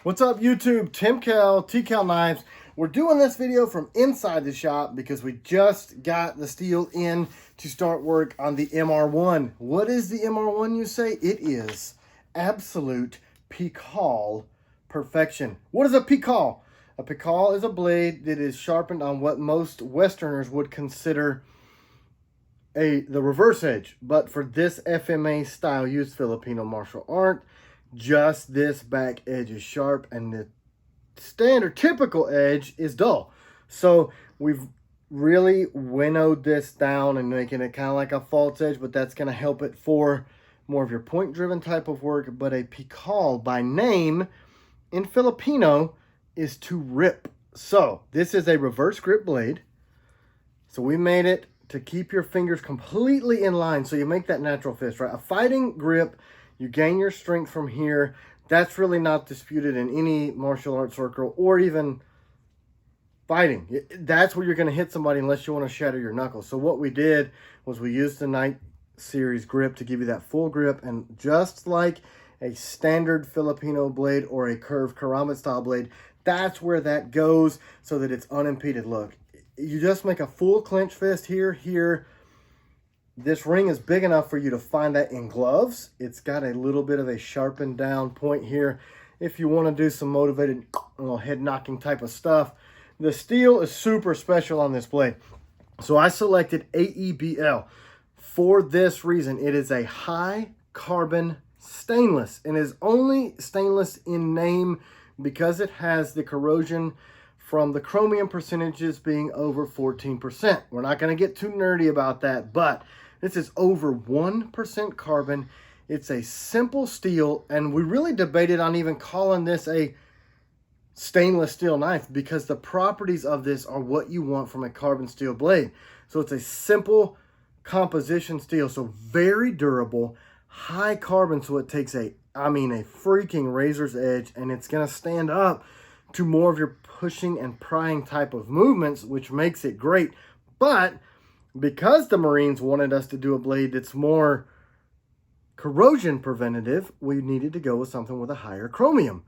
What's up YouTube? TCal Knives. We're doing this video from inside the shop because we just got the steel in to start work on the MR-1. What is the MR-1, you say? It is absolute Pikal perfection. What is a Pikal? A Pikal is a blade that is sharpened on what most Westerners would consider the reverse edge. But for this FMA style used Filipino martial art, just this back edge is sharp and the standard typical edge is dull. So we've really winnowed this down and making it kind of like a false edge, but that's going to help it for more of your point driven type of work. But a Pikal by name in Filipino is to rip. So this is a reverse grip blade. So we made it to keep your fingers completely in line so you make that natural fist, right? A fighting grip, you gain your strength from here. That's really not disputed in any martial arts circle or even fighting. That's where you're going to hit somebody unless you want to shatter your knuckles. So what we did was we used the Night Series grip to give you that full grip. And just like a standard Filipino blade or a curved karambit style blade, that's where that goes so that it's unimpeded. Look, you just make a full clench fist here, here. This ring is big enough for you to find that in gloves. It's got a little bit of a sharpened down point here. If you want to do some motivated head knocking type of stuff. The steel is super special on this blade. So I selected AEBL for this reason. It is a high carbon stainless and is only stainless in name because it has the corrosion from the chromium percentages being over 14%. We're not going to get too nerdy about that, but this is over 1% carbon. It's a simple steel, and we really debated on even calling this a stainless steel knife because the properties of this are what you want from a carbon steel blade. So it's a simple composition steel, so very durable, high carbon, so it takes a freaking razor's edge, and it's going to stand up to more of your pushing and prying type of movements, which makes it great. But because the Marines wanted us to do a blade that's more corrosion preventative, we needed to go with something with a higher chromium.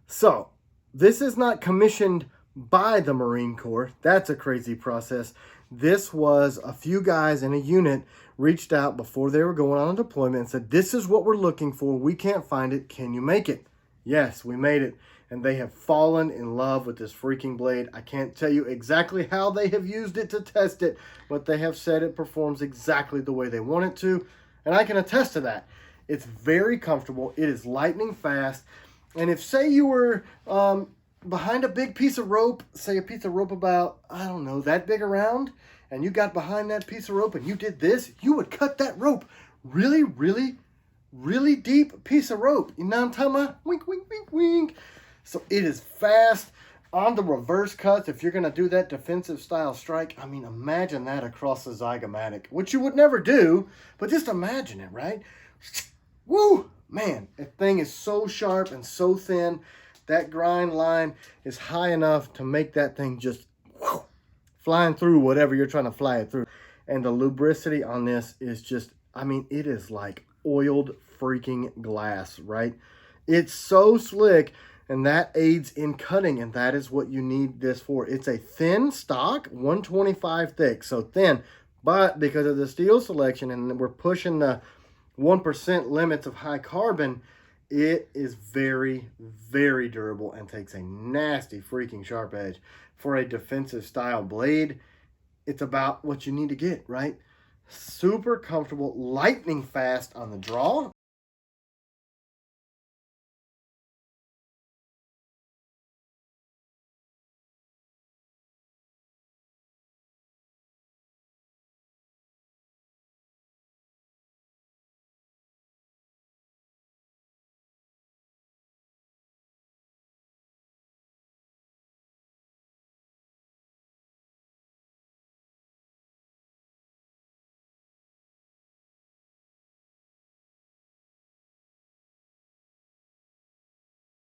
So this is not commissioned by the Marine Corps. That's a crazy process. This was a few guys in a unit reached out before they were going on a deployment and said, this is what we're looking for. We can't find it. Can you make it? Yes, we made it. And they have fallen in love with this freaking blade. I can't tell you exactly how they have used it to test it, but they have said it performs exactly the way they want it to. And I can attest to that. It's very comfortable. It is lightning fast. And if, say, you were behind a big piece of rope, say a piece of rope about, I don't know, that big around, and you got behind that piece of rope and you did this, you would cut that rope really, really, really deep piece of rope. You know what I'm talking about? Wink, wink, wink, wink. So it is fast on the reverse cuts. If you're going to do that defensive style strike, I mean, imagine that across the zygomatic, which you would never do, but just imagine it, right? Woo! Man, that thing is so sharp and so thin. That grind line is high enough to make that thing just flying through whatever you're trying to fly it through. And the lubricity on this is just, it is like oiled freaking glass, right? It's so slick. And that aids in cutting, and that is what you need this for. It's a thin stock, 125 thick, so thin. But because of the steel selection, and we're pushing the 1% limits of high carbon, it is very, very durable and takes a nasty freaking sharp edge. For a defensive style blade, it's about what you need to get, right? Super comfortable, lightning fast on the draw.